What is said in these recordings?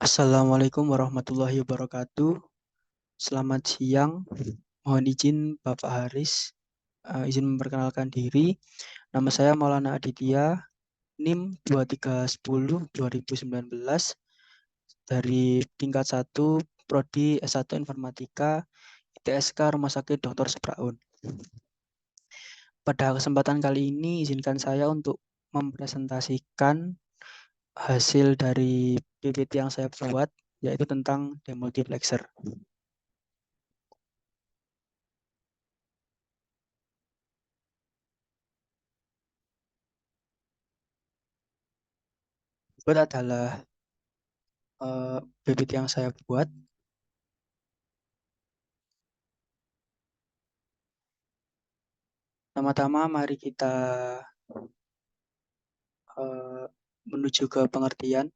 Assalamualaikum warahmatullahi wabarakatuh. Selamat siang. Mohon izin Bapak Haris, izin memperkenalkan diri. Nama saya Maulana Aditya, NIM 2310-2019 dari tingkat 1 Prodi S1 Informatika ITSK Rumah Sakit Dr. Supraun. Pada kesempatan kali ini izinkan saya untuk mempresentasikan hasil dari PPT yang saya buat, yaitu tentang demultiplexer. Itu adalah PPT yang saya buat. Pertama-tama mari kita menuju ke pengertian.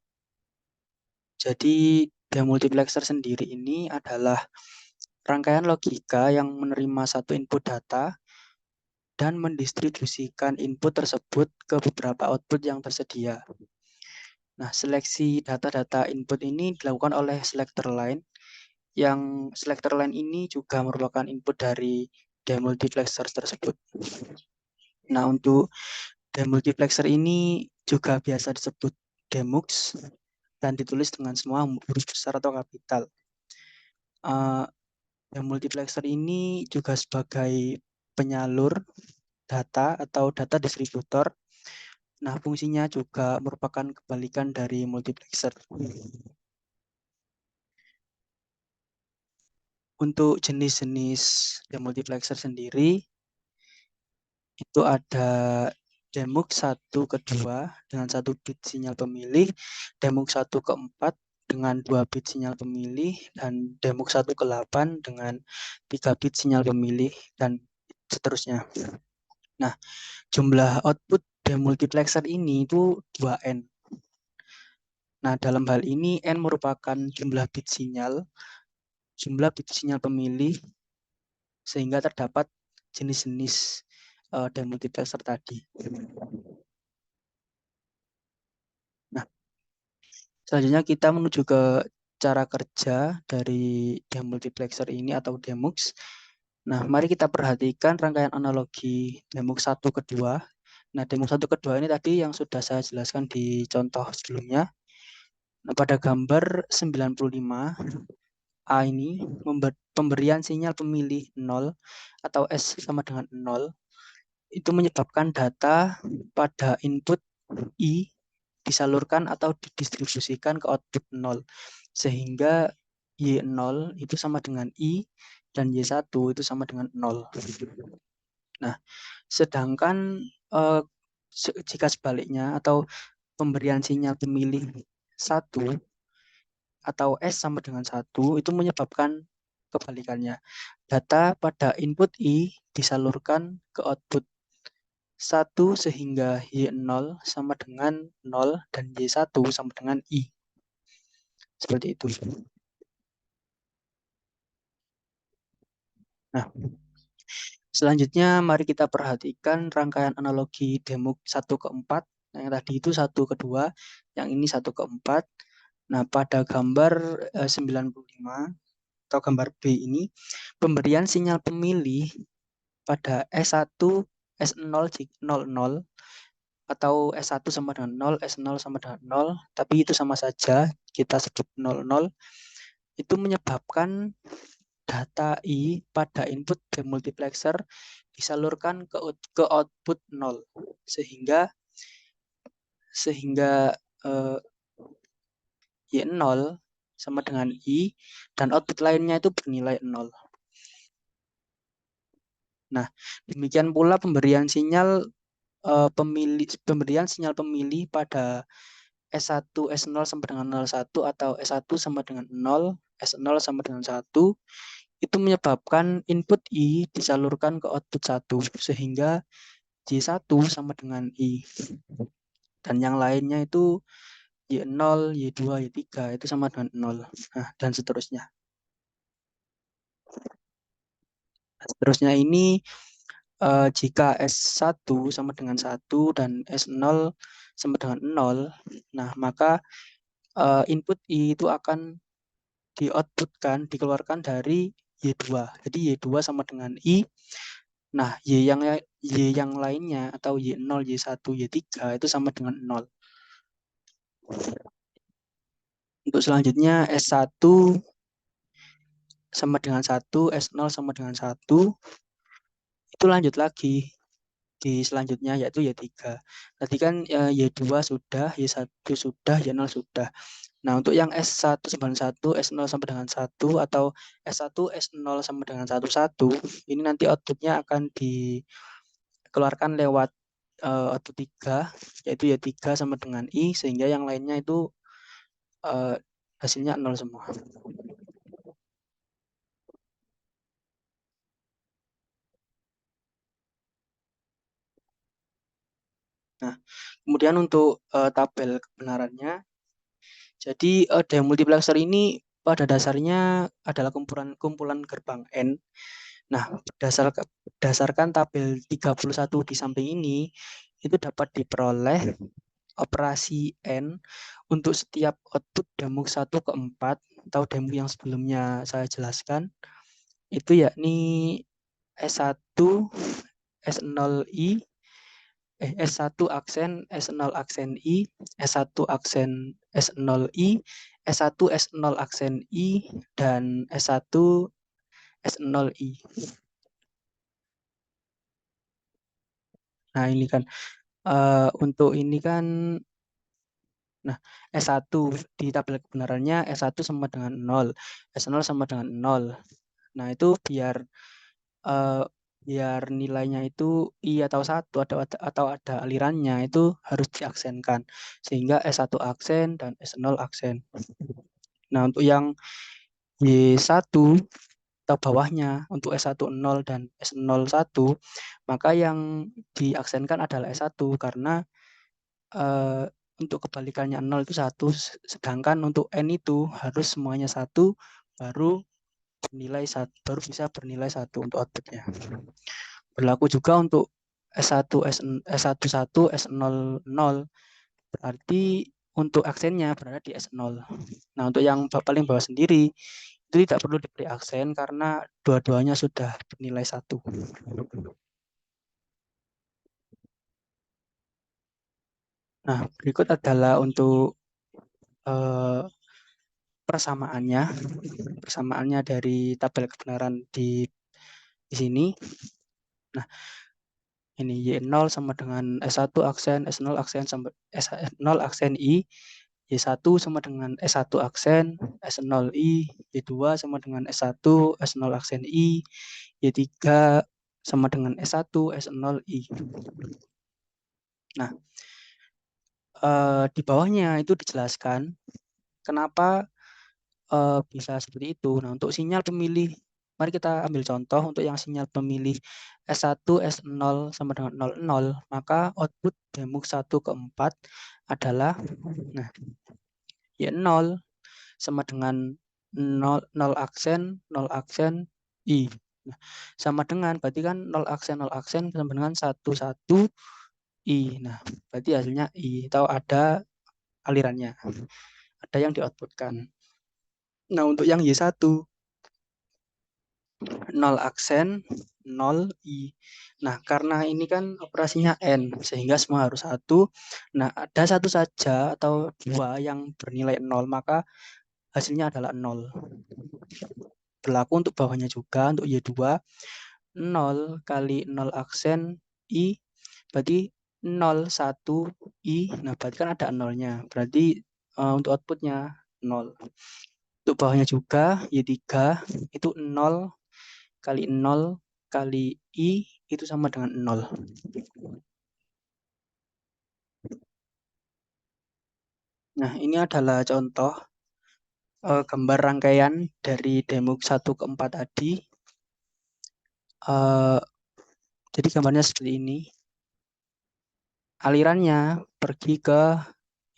Jadi demultiplexer sendiri ini adalah rangkaian logika yang menerima satu input data dan mendistribusikan input tersebut ke beberapa output yang tersedia. Nah, seleksi data-data input ini dilakukan oleh selector line, yang selector line ini juga merupakan input dari demultiplexer tersebut. Nah, untuk demultiplexer ini juga biasa disebut demux dan ditulis dengan semua huruf besar atau kapital. Demultiplexer ini juga sebagai penyalur data atau data distributor. Nah, fungsinya juga merupakan kebalikan dari multiplexer. Untuk jenis-jenis demultiplexer sendiri, itu ada demux 1 ke 2 dengan 1 bit sinyal pemilih, demux 1 ke 4 dengan 2 bit sinyal pemilih, dan demux 1 ke 8 dengan 3 bit sinyal pemilih, dan seterusnya. Nah, jumlah output demultiplexer ini itu 2N. Nah, dalam hal ini N merupakan jumlah bit sinyal pemilih, sehingga terdapat jenis-jenis demultiplexer tadi. Nah, selanjutnya kita menuju ke cara kerja dari demultiplexer ini atau demux. Nah, mari kita perhatikan rangkaian analogi demux 1 ke 2. Nah, demux 1 ke 2 ini tadi yang sudah saya jelaskan di contoh sebelumnya. Nah, pada gambar 95, A ini pemberian sinyal pemilih 0 atau S sama dengan 0. Itu menyebabkan data pada input I disalurkan atau didistribusikan ke output 0. Sehingga Y0 itu sama dengan I dan Y1 itu sama dengan 0. Nah, sedangkan jika sebaliknya atau pemberian sinyal pemilih 1 atau S sama dengan 1 itu menyebabkan kebalikannya. Data pada input I disalurkan ke output 1 sehingga Y0 sama dengan 0 dan Y1 sama dengan I. Seperti itu. Nah, selanjutnya mari kita perhatikan rangkaian analogi demux 1 ke 4. Nah, yang tadi itu 1 ke 2, yang ini 1 ke 4. Nah, pada gambar 95 atau gambar B ini, pemberian sinyal pemilih pada S1, S0, 00, atau S1 sama dengan 0, S0 sama dengan 0, tapi itu sama saja, kita sebut 00, itu menyebabkan data I pada input demultiplexer disalurkan ke output 0, sehingga Y0 sama dengan I dan output lainnya itu bernilai 0. Nah, demikian pula pemberian sinyal pemilih pada S1, S0 sama dengan 01 atau S1 sama dengan 0, S0 sama dengan 1, itu menyebabkan input I disalurkan ke output 1, sehingga Y1 sama dengan I. Dan yang lainnya itu Y0, Y2, Y3 itu sama dengan 0. Nah, dan seterusnya. Seterusnya ini jika S1 sama dengan 1 dan S0 sama dengan 0, nah maka input I itu akan dikeluarkan dari Y2. Jadi Y2 sama dengan I. Nah, Y yang lainnya atau Y0, Y1, Y3 itu sama dengan 0. Untuk selanjutnya S1 sama dengan 1, S0 sama dengan 1. Itu lanjut lagi di selanjutnya yaitu Y3. Tadi kan Y2 sudah, Y1 sudah, Y0 sudah. Nah, untuk yang S1 S0 sama dengan 1 atau S1 S0 sama dengan 11, ini nanti outputnya akan dikeluarkan lewat output 3, yaitu Y3 sama dengan I, sehingga yang lainnya itu uh, hasilnya 0 semua. Nah, kemudian untuk tabel kebenarannya, jadi demultiplexer ini pada dasarnya adalah kumpulan gerbang N. Nah, berdasarkan tabel 31 di samping ini, itu dapat diperoleh operasi N untuk setiap output demux 1 ke 4 atau demu yang sebelumnya saya jelaskan, itu yakni S1, S0I, S1 aksen, S0 aksen I, S1 aksen S0I, S1 S0 aksen I, dan S1 S0I. Nah, ini kan untuk ini kan, nah, S1 di tabel kebenarannya S1 sama dengan 0, S0 sama dengan 0. Nah, itu eh, biar nilainya itu I atau 1 atau ada alirannya itu harus diaksenkan. Sehingga S1 aksen dan S0 aksen. Nah, untuk yang Y1 atau bawahnya untuk S1 0 dan S0 1, maka yang diaksenkan adalah S1 karena eh, untuk kebalikannya 0 itu 1, sedangkan untuk N itu harus semuanya 1 baru baru bisa bernilai 1 untuk outputnya. Berlaku juga untuk S1 S11 S00, berarti untuk aksennya berada di S0. Nah, untuk yang paling bawah sendiri itu tidak perlu diberi aksen karena dua-duanya sudah bernilai 1. Nah, berikut adalah untuk eh, persamaannya. Persamaannya dari tabel kebenaran di sini. Nah, ini Y0 sama dengan S1 aksen, S0 aksen sampai S0 aksen I, Y1 sama dengan S1 aksen, S0I, Y2 sama dengan S1, S0 aksen I, Y3 sama dengan S1, S0I. Nah, di bawahnya itu dijelaskan kenapa bisa seperti itu. Nah, untuk sinyal pemilih, mari kita ambil contoh untuk yang sinyal pemilih S1, S0 sama dengan 00, maka output demux 1 ke 4 adalah, nah, Y0 sama dengan 0 aksen, 0 aksen, I. Nah, sama dengan, berarti kan 0 aksen sama dengan 1, 1, I. Nah, berarti hasilnya I, atau ada alirannya, ada yang dioutputkan. Nah, untuk yang Y1, 0 aksen, 0 I. Nah, karena ini kan operasinya N, sehingga semua harus 1. Nah, ada satu saja atau dua yang bernilai 0, maka hasilnya adalah 0. Berlaku untuk bawahnya juga, untuk Y2, 0 kali 0 aksen I, berarti 0, 1, I. Nah, berarti kan ada 0-nya. Berarti untuk outputnya 0. Untuk bawahnya juga, Y3, itu 0 kali 0 kali I itu sama dengan 0. Nah, ini adalah contoh gambar rangkaian dari demo 1 ke 4 tadi. Eh, jadi gambarnya seperti ini. Alirannya pergi ke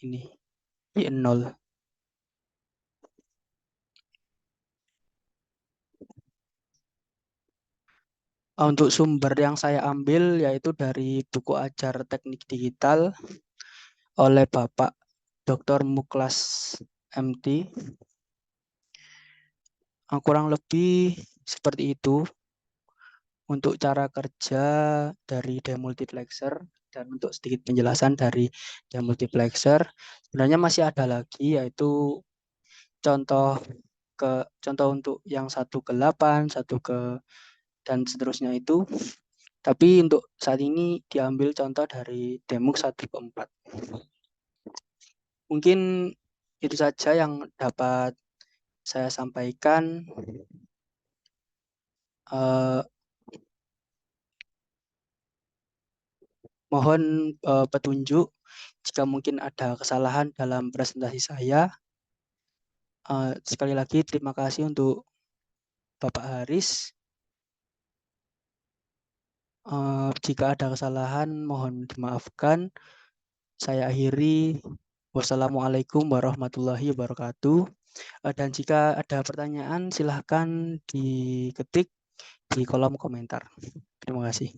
ini, Y0. Untuk sumber yang saya ambil yaitu dari buku ajar teknik digital oleh Bapak Dr. Muklas MT. Kurang lebih seperti itu untuk cara kerja dari demultiplexer dan untuk sedikit penjelasan dari demultiplexer. Sebenarnya masih ada lagi yaitu contoh contoh untuk yang 1 ke 8, 1 ke dan seterusnya itu. Tapi untuk saat ini diambil contoh dari Demux 1 ke 4. Mungkin itu saja yang dapat saya sampaikan. Eh, Mohon petunjuk jika mungkin ada kesalahan dalam presentasi saya. Sekali lagi terima kasih untuk Bapak Haris. Jika ada kesalahan mohon dimaafkan. Saya akhiri. Wassalamualaikum warahmatullahi wabarakatuh. Dan jika ada pertanyaan silahkan diketik di kolom komentar. Terima kasih.